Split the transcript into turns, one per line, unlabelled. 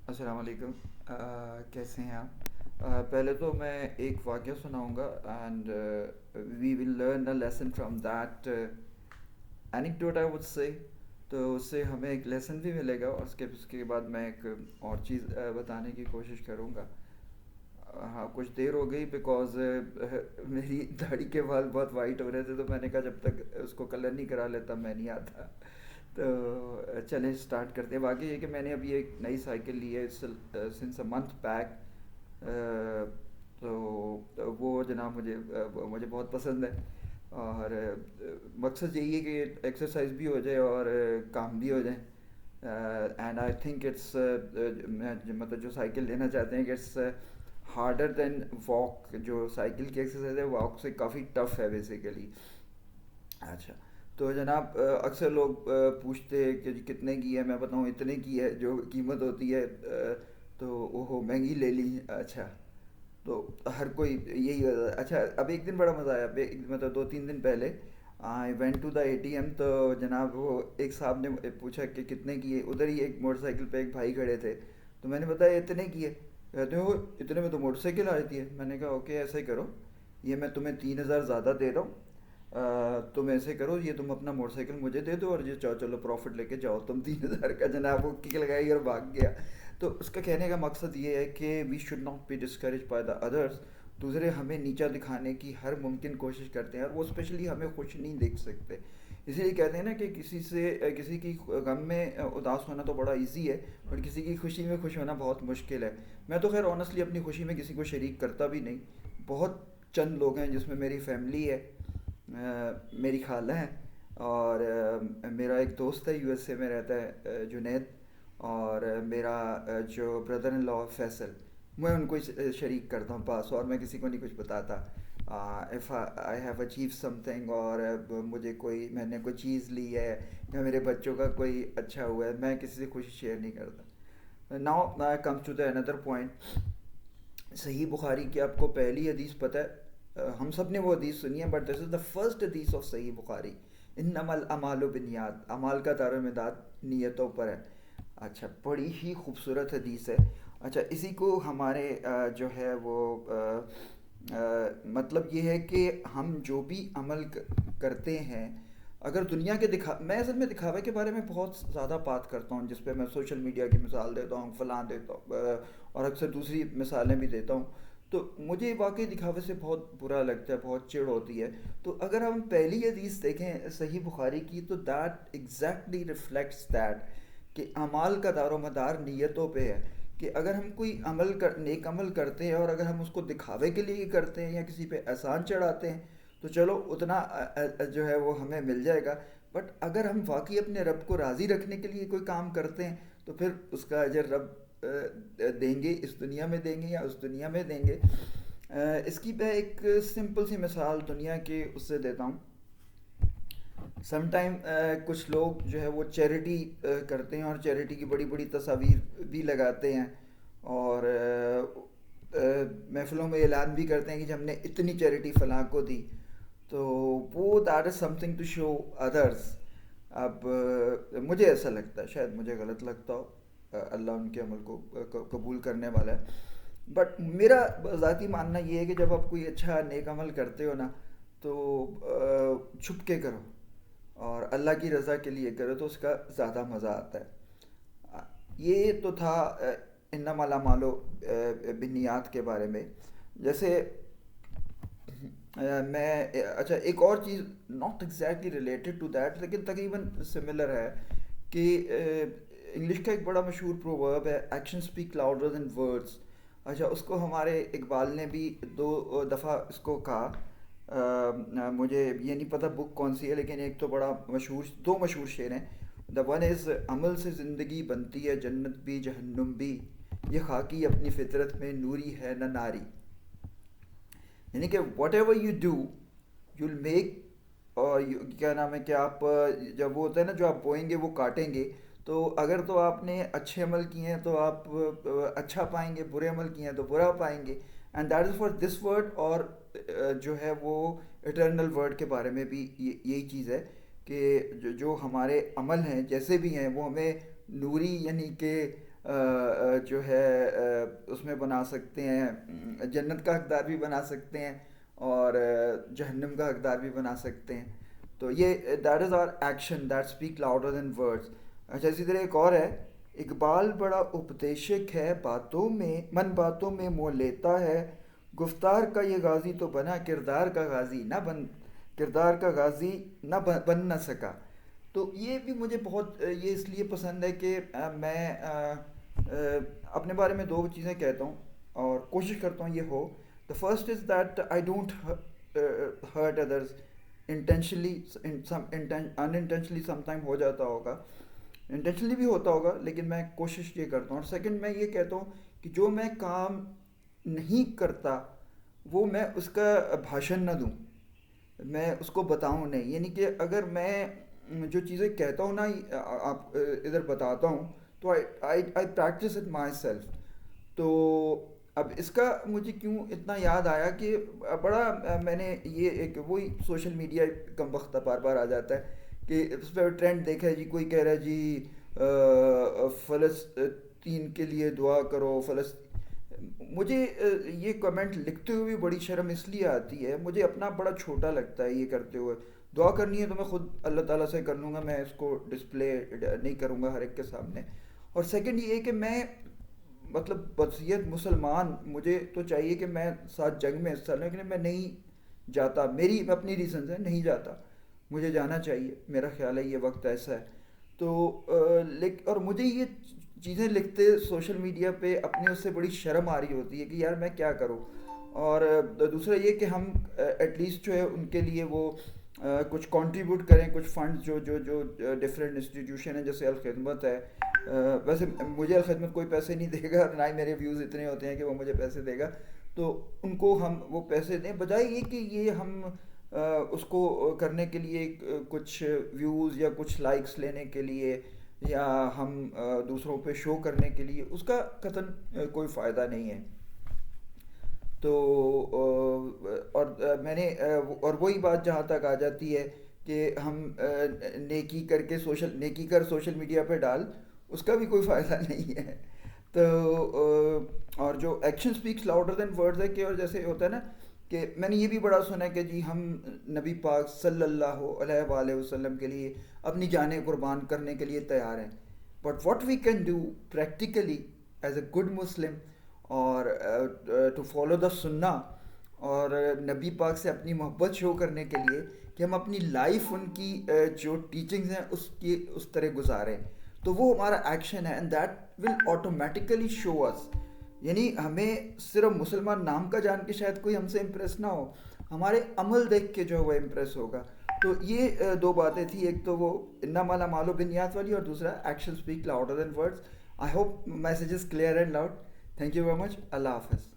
السلام علیکم۔ کیسے ہیں آپ؟ پہلے تو میں ایک واقعہ سناؤں گا and we will learn a lesson from that anecdote I would say. تو اس سے ہمیں ایک لیسن بھی ملے گا، اور اس کے بعد میں ایک اور چیز بتانے کی کوشش کروں گا. ہاں، کچھ دیر ہو گئی بیکاز میری داڑھی کے بال بہت وائٹ ہو رہے تھے، تو میں نے کہا جب تک اس کو کلر نہیں کرا لیتا میں نہیں آتا. تو چلیں اسٹارٹ کرتے ہیں. واقعی یہ کہ میں نے ابھی ایک نئی سائیکل لی ہے سنس اے منتھ بیک. تو وہ جناب مجھے بہت پسند ہے. اور مقصد یہی ہے کہ ایکسرسائز بھی ہو جائے اور کام بھی ہو جائیں. اینڈ آئی تھنک اٹس مطلب جو سائیکل لینا چاہتے ہیں کہ اٹس ہارڈر دین واک. جو سائیکل کی ایکسرسائز ہے واک سے کافی ٹف ہے بیسیکلی. اچھا. تو جناب اکثر لوگ پوچھتے ہیں کہ کتنے کی ہے، میں بتاؤں اتنے کی ہے جو قیمت ہوتی ہے. تو وہ مہنگی لے لی. اچھا. تو ہر کوئی یہی اچھا. اب ایک دن بڑا مزہ آیا، مطلب 2 3 دن پہلے I went to the A T M. تو جناب وہ ایک صاحب نے پوچھا کہ کتنے کی ہے. ادھر ہی ایک موٹر سائیکل پہ ایک بھائی کھڑے تھے، تو میں نے بتایا اتنے کی ہے. کہتے ہو اتنے میں تو موٹر سائیکل آتی ہے. میں نے کہا اوکے ایسا ہی کرو، یہ میں تمہیں 3,000 زیادہ دے رہا ہوں. تم ایسے کرو، یہ تم اپنا موٹر سائیکل مجھے دے دو، اور یہ چلو چلو پروفٹ لے کے جاؤ تم 3,000 کا. جناب وہ کک لگائی اور بھاگ گیا. تو اس کا کہنے کا مقصد یہ ہے کہ we should not be discourage by the others. دوسرے ہمیں نیچا دکھانے کی ہر ممکن کوشش کرتے ہیں، اور وہ اسپیشلی ہمیں خوش نہیں دیکھ سکتے. اسی لیے کہتے ہیں نا کہ کسی کی غم میں اداس ہونا تو بڑا ایزی ہے، اور کسی کی خوشی میں خوش ہونا بہت مشکل ہے. میں تو خیر آنیسٹلی اپنی خوشی میں کسی کو شریک کرتا بھی نہیں. بہت چند لوگ ہیں جس میں میری فیملی ہے، میری خالہ ہیں، اور میرا ایک دوست ہے یو ایس اے میں رہتا ہے، جنید. اور میرا جو بردر ان لا فیصل، میں ان کو شریک کرتا ہوں پاس، اور میں کسی کو نہیں کچھ بتاتا. If I have achieve some thing, اور میں نے کوئی چیز لی ہے، یا میرے بچوں کا کوئی اچھا ہوا ہے، میں کسی سے خوشی شیئر نہیں کرتا. ناؤ کمز ٹو دا اندر پوائنٹ. صحیح بخاری کی آپ کو پہلی حدیث پتہ ہے؟ ہم سب نے وہ حدیث سنی ہے، but this is the first حدیث آف صحیح بخاری. انما الاعمال بالنیات، اعمال کا دار و مدار نیتوں پر ہے. اچھا، بڑی ہی خوبصورت حدیث ہے. اچھا، اسی کو ہمارے جو ہے وہ مطلب یہ ہے کہ ہم جو بھی عمل کرتے ہیں، اگر دنیا کے میں اصل میں دکھاوے کے بارے میں بہت زیادہ بات کرتا ہوں، جس پہ میں سوشل میڈیا کی مثال دیتا ہوں، فلاں دیتا ہوں، اور اکثر دوسری مثالیں بھی دیتا ہوں. تو مجھے واقعی دکھاوے سے بہت برا لگتا ہے، بہت چڑ ہوتی ہے. تو اگر ہم پہلی حدیث دیکھیں صحیح بخاری کی، تو دیٹ ایگزیکٹلی ریفلیکٹس دیٹ کہ اعمال کا دار و مدار نیتوں پہ ہے. کہ اگر ہم کوئی نیک عمل کرتے ہیں، اور اگر ہم اس کو دکھاوے کے لیے کرتے ہیں یا کسی پہ احسان چڑھاتے ہیں، تو چلو اتنا جو ہے وہ ہمیں مل جائے گا. بٹ اگر ہم واقعی اپنے رب کو راضی رکھنے کے لیے کوئی کام کرتے ہیں، تو پھر اس کا اجر رب دیں گے، اس دنیا میں دیں گے یا اس دنیا میں دیں گے. اس کی میں ایک سمپل سی مثال دنیا کے اس سے دیتا ہوں. سم ٹائم کچھ لوگ جو ہے وہ چیریٹی کرتے ہیں، اور چیریٹی کی بڑی بڑی تصاویر بھی لگاتے ہیں، اور محفلوں میں اعلان بھی کرتے ہیں کہ ہم نے اتنی چیریٹی فلاں کو دی. تو وہ that is something to show others. اب مجھے ایسا لگتا ہے، شاید مجھے غلط لگتا ہو، اللہ ان کے عمل کو قبول کرنے والا ہے. بٹ میرا ذاتی ماننا یہ ہے کہ جب آپ کوئی اچھا نیک عمل کرتے ہو نا، تو چھپ کے کرو اور اللہ کی رضا کے لیے کرو، تو اس کا زیادہ مزہ آتا ہے. یہ تو تھا انما الاعمال بالنیات کے بارے میں. جیسے میں اچھا ایک اور چیز not exactly related to that, لیکن تقریباً سملر ہے، کہ انگلش کا ایک بڑا مشہور پروورب ہے action speak louder than words. اچھا، اس کو ہمارے اقبال نے بھی 2 دفعہ اس کو کہا. مجھے یہ نہیں پتہ بک کون سی ہے، لیکن ایک تو بڑا مشہور، 2 مشہور شعر ہیں. دا ون از عمل سے زندگی بنتی ہے جنت بھی جہنم بھی، یہ خاکی اپنی فطرت میں نوری ہے نہ ناری. یعنی کہ what ever you do you will make, اور کیا نام ہے کہ آپ جب وہ ہوتا ہے نا جو آپ بوئیں گے وہ کاٹیں گے. تو اگر تو آپ نے اچھے عمل کیے ہیں تو آپ اچھا پائیں گے، برے عمل کیے ہیں تو برا پائیں گے. And that is for this word. اور جو ہے وہ اٹرنل ورڈ کے بارے میں بھی یہی چیز ہے کہ جو ہمارے عمل ہیں جیسے بھی ہیں وہ ہمیں نوری، یعنی کہ جو ہے اس میں بنا سکتے ہیں، جنت کا حقدار بھی بنا سکتے ہیں اور جہنم کا حقدار بھی بنا سکتے ہیں. تو یہ that is our action that speak louder than words. اچھا اسی طرح ایک اور ہے، اقبال بڑا اپدیشک ہے باتوں میں، من باتوں میں موہ لیتا ہے، گفتار کا یہ غازی تو بنا کردار کا غازی نہ بن، کردار کا غازی نہ بن نہ سکا. تو یہ بھی مجھے بہت یہ اس لیے پسند ہے کہ میں اپنے بارے میں دو چیزیں کہتا ہوں اور کوشش کرتا ہوں یہ ہو. The first is that I don't hurt others intentionally, unintentionally some time ہو جاتا ہوگا، انٹینشنلی بھی ہوتا ہوگا، لیکن میں کوشش یہ کرتا ہوں. اور سیکنڈ میں یہ کہتا ہوں کہ جو میں کام نہیں کرتا وہ میں اس کا بھاشن نہ دوں، میں اس کو بتاؤں نہیں. یعنی کہ اگر میں جو چیزیں کہتا ہوں نا آپ ادھر بتاتا ہوں تو آئی پریکٹس اٹ مائی سیلف. تو اب اس کا مجھے کیوں اتنا یاد آیا کہ بڑا میں نے یہ ایک وہی سوشل میڈیا کم وقت بار بار آ جاتا ہے کہ اس پہ ٹرینڈ دیکھا ہے جی، کوئی کہہ رہا ہے جی فلسطین کے لیے دعا کرو مجھے یہ کمنٹ لکھتے ہوئے بھی بڑی شرم اس لیے آتی ہے، مجھے اپنا بڑا چھوٹا لگتا ہے یہ کرتے ہوئے. دعا کرنی ہے تو میں خود اللہ تعالیٰ سے کر لوں گا، میں اس کو ڈسپلے نہیں کروں گا ہر ایک کے سامنے. اور سیکنڈ یہ کہ میں مطلب بصیت مسلمان، مجھے تو چاہیے کہ میں ساتھ جنگ میں حصہ لوں، لیکن میں نہیں جاتا، میری اپنی ریزنز ہیں نہیں جاتا، مجھے جانا چاہیے، میرا خیال ہے یہ وقت ایسا ہے. تو اور مجھے یہ چیزیں لکھتے سوشل میڈیا پہ اپنے اس سے بڑی شرم آ رہی ہوتی ہے کہ یار میں کیا کروں. اور دوسرا یہ کہ ہم ایٹ لیسٹ جو ہے ان کے لیے وہ کچھ کنٹریبیوٹ کریں، کچھ فنڈز جو جو جو ڈفرینٹ انسٹیٹیوشن ہیں جیسے الخدمت ہے. ویسے مجھے الخدمت کوئی پیسے نہیں دے گا، نہ ہی میرے ویوز اتنے ہوتے ہیں کہ وہ مجھے پیسے دے گا، تو ان کو ہم وہ پیسے دیں، بجائے یہ کہ یہ ہم اس کو کرنے کے لیے کچھ ویوز یا کچھ لائکس لینے کے لیے یا ہم دوسروں پہ شو کرنے کے لیے، اس کا قطعاً کوئی فائدہ نہیں ہے. تو اور میں نے اور وہی بات جہاں تک آ جاتی ہے کہ ہم نیکی کر کے نیکی کر سوشل میڈیا پہ ڈال، اس کا بھی کوئی فائدہ نہیں ہے. تو اور جو action speaks louder than words ہے کہ، اور جیسے ہوتا ہے نا کہ میں نے یہ بھی بڑا سنا ہے کہ جی ہم نبی پاک صلی اللہ علیہ وآلہ وسلم کے لیے اپنی جانیں قربان کرنے کے لیے تیار ہیں. But what we can do practically as a good Muslim اور ٹو فالو دا سنہ اور نبی پاک سے اپنی محبت شو کرنے کے لیے کہ ہم اپنی لائف ان کی جو ٹیچنگز ہیں اس طرح گزاریں، تو وہ ہمارا ایکشن ہے. اینڈ دیٹ ول آٹومیٹیکلی شو اس. یعنی ہمیں صرف مسلمان نام کا جان کے شاید کوئی ہم سے امپریس نہ ہو، ہمارے عمل دیکھ کے جو ہے وہ امپریس ہوگا. تو یہ دو باتیں تھیں، ایک تو وہ انما الاعمال بالنیات والی، اور دوسرا action speak louder than words. I hope message is clear and loud. Thank you very much. اللہ حافظ.